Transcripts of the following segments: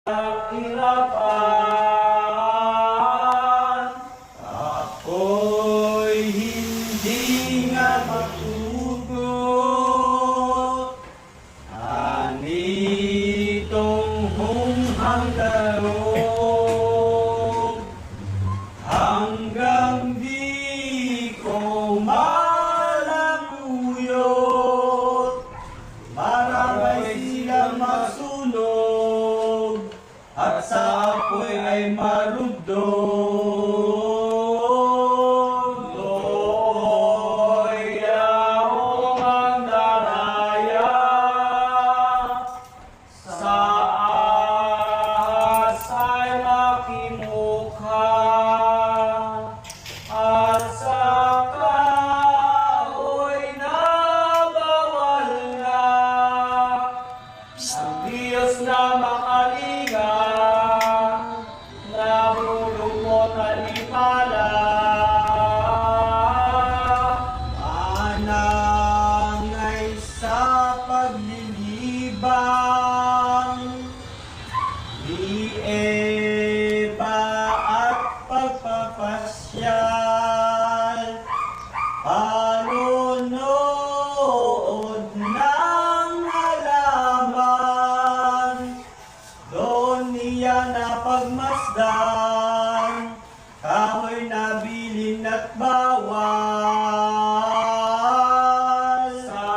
hirapan, ako'y hindi nga matugot. Anitong humang darog, hanggang di ko malakuyot. Marami silang masunog, at sa apoy ay marugdog. Looy yaong ang daraya, sa ahas ay makimukha, at sa kahoy na bawal na. Ang Diyos na makalinga, nabulungkot at ipala, manangay sa paglilibang ni Eva at pagpapasyal, panunood ng halaman, doon niya napagmasdan, kahoy na bilin at bawal. Sa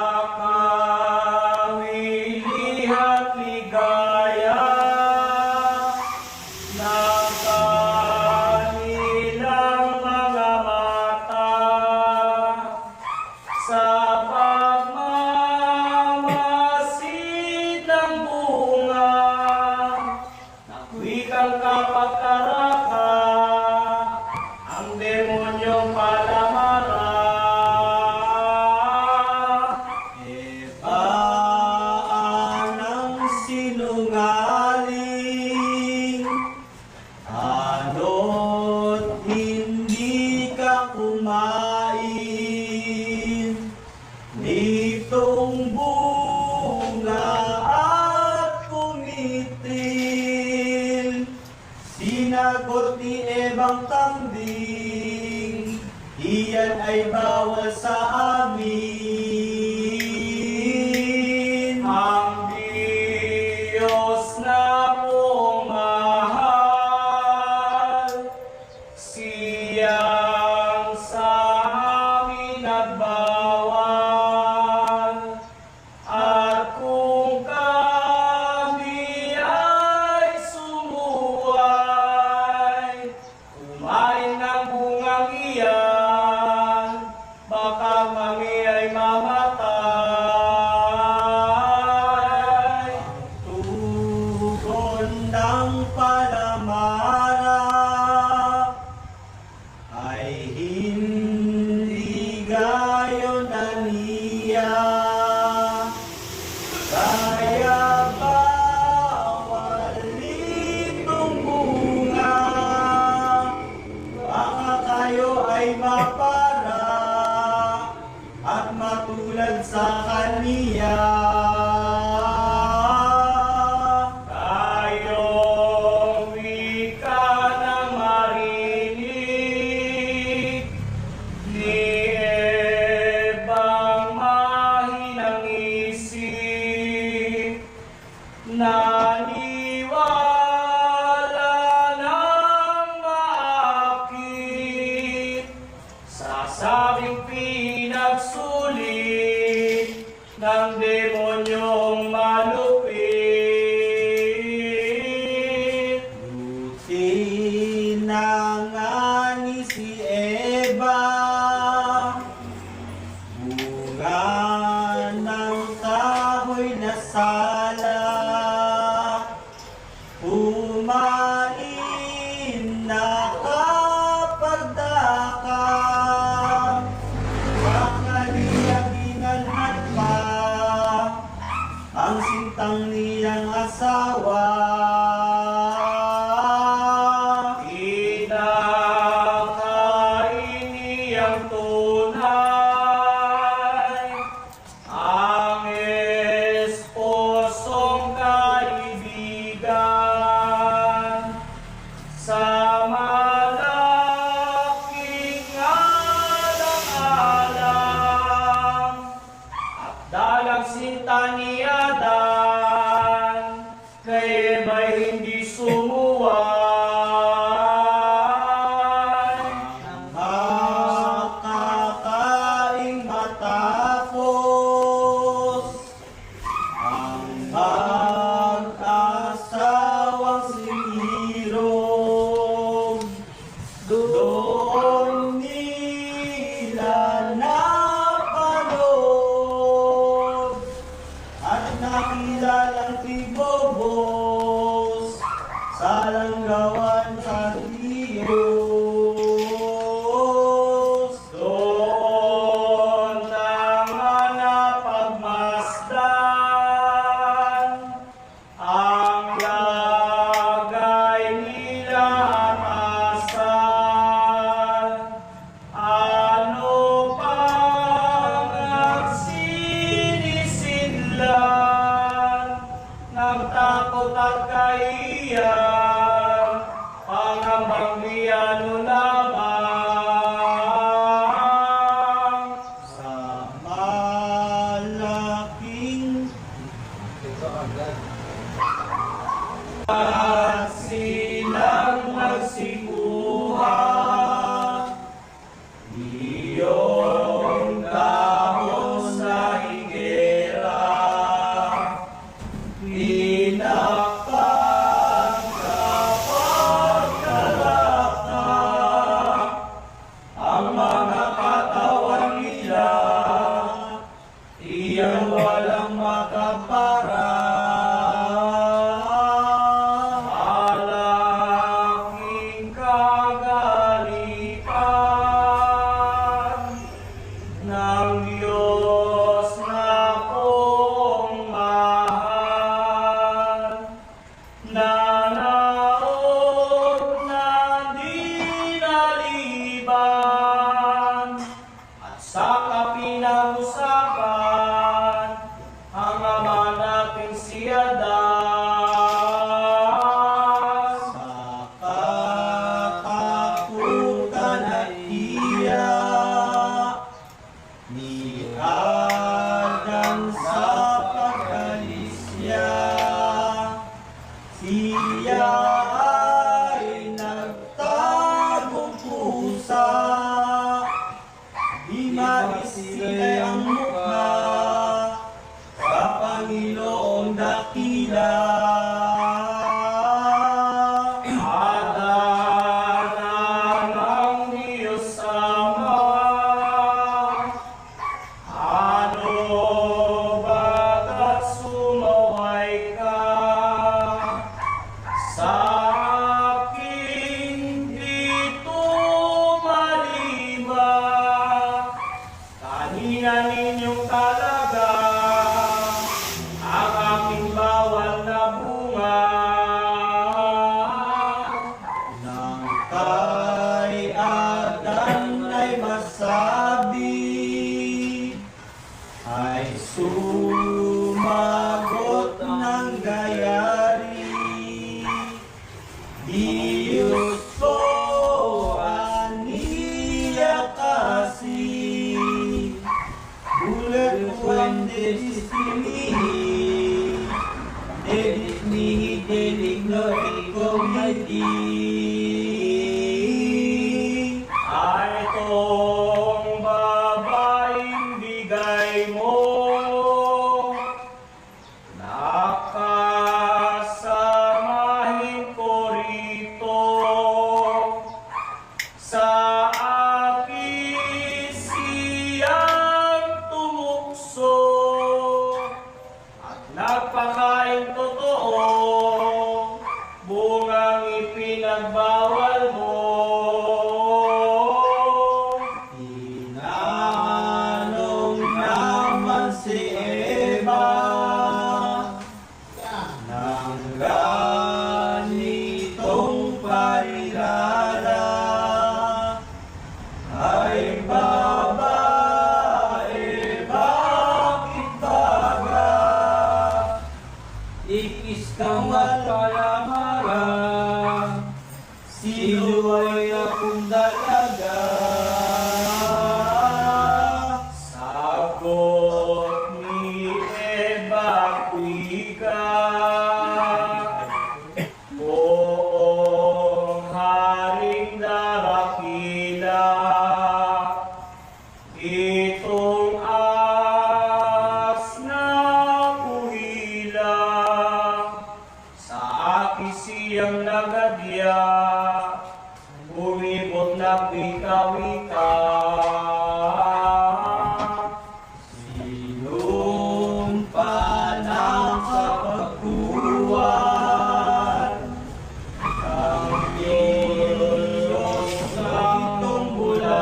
kamilihat ligaya ng kanilang mga mata, sa pagmamasid ng bunga, wikang kapagkaraka, ang demonyong palamara. Ebaan ang sinungaling, ano't hindi ka kumain nitong bunga at kumitil. Sinagot ni Ebang kambing, iyan ay bawal sa amin. Ang Diyos na pumahal, siyang sa amin nagbawal. At kung kami ay sumuway, kumain ng bungang iyan, baka kami ay mamatay. Tugon ng palamara ay hindi gayon na niya, kaya bawal itong bunga, baka kayo ay mapara at matulad sa kaniya. Kayong Eba'y hindi sumuway. Makakaing matapos ang mag-asawang sinirog. Doon nila napanood at nakilalang tigobos sa langgawan sa Diyos. Doon na nga napagmasdan ang lagay nila at asal. Ano pang nagsinisidlan, nagtakot at kaiyak, pangambang di ano lamang. Sa malaking at silang nagsikuha, iyong dahon sa higera, pinapagkapagkalakak ang mga katawan nila, iyang walang makapara. Malaking kagalitan ng Diyos na kong mahal, na naroon na di naliban, at sa kapinag-usapan ang ama nating si Adan. Sa katakutan at iyak ni Adan sa pagkalisya, siya ay nagtagong pusa, di maisilay ang mukha sa Panginoong dakila. Adan ang Diyos Ama, ano bagat sumaway ka sa aking dito maliba? Kanina ninyong talaga ang aking bawal na bunga, nang kay Adan ay masabi, ay sumagot ng gayari, Diyos ko aniya kasi, bulat ko ang destiny, dedik ni dedik no ikomedi. Ay itong babaeng bigay mo, nakasamahin ko rito sa aking siyang tumukso at nagpakain totoo, bungang ipinagbawal mo. Tinanong naman si Eva ng ganitong parirala, ay babae, bakit baga ikis kang at palamara siyang nagadya, umibot na wika-wika. Sinumpa ng kapagkuhan, ang Diyos ng tunggulan,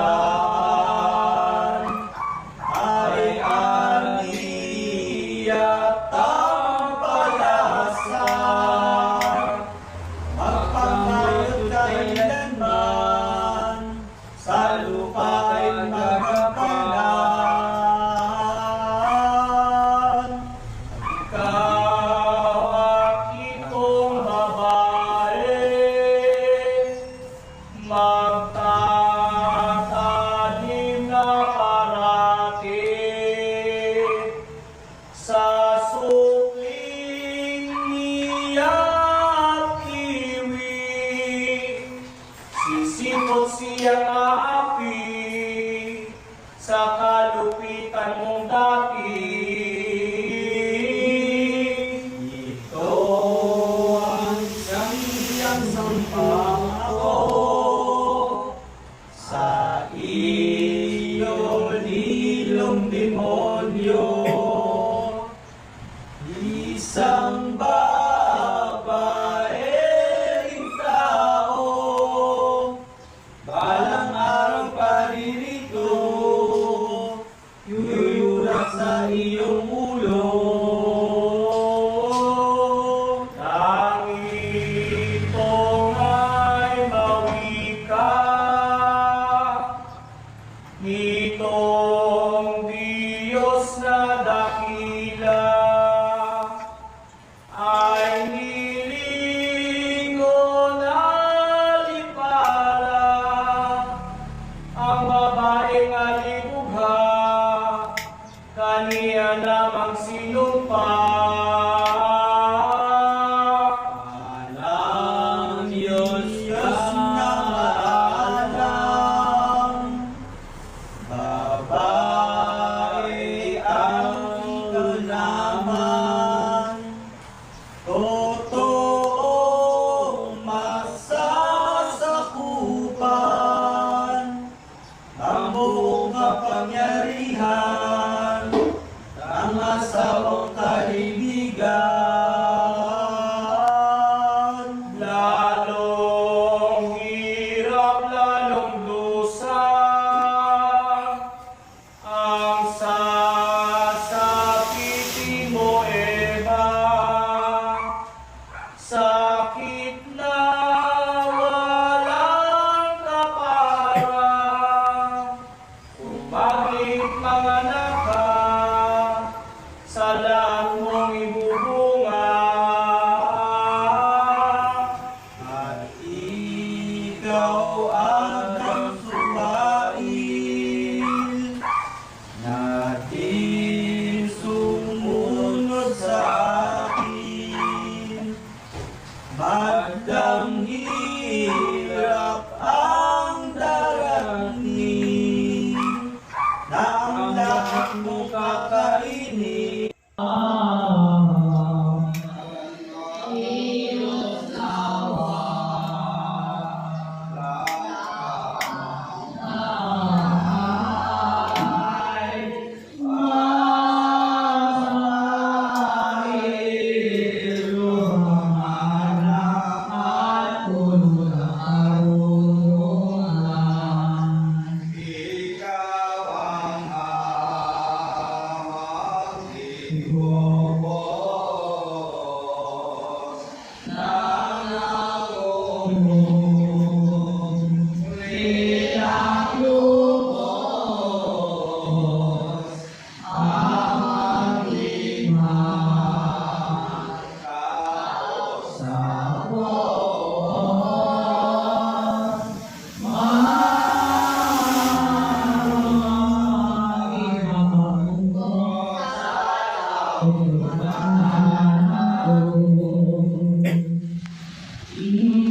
ay ani at tampalasan, magpapayot kailanman, sa lupa'y magkapalan. Ikaw itong babae, magtatanim na parati sa sukling niya't iwi. Sisipot siyang aapi sa kalupitan mong dati. Ito ang siyang sampang ako, sa iyo nilong demonyo, isang babaeng tao, balang araw paririto, yuyurak sa iyong ulo. Itong ay mawika, itong Diyos na dakila, ay nilingon alipala, ang babaeng alibugha, kaniya namang sinumpa. Alam Diyos na maalam, babae ang naman, totoong masasakupan, ang buong kapangyarihan, ang asawang kaibigan. Lalong hirap, lalong dusa, ang sasakitin mo, Eva. Sakit na walang kapara, kung bakit manganak ka, sa lahat mong ibubunga. At ikaw ang sumail, na di sumunod sa akin. Magdang hirap ang darating, na ang lahat mo kakainin. Ikaw ang amang ibubos ng akong lilang lubos, ang lima sa Oh,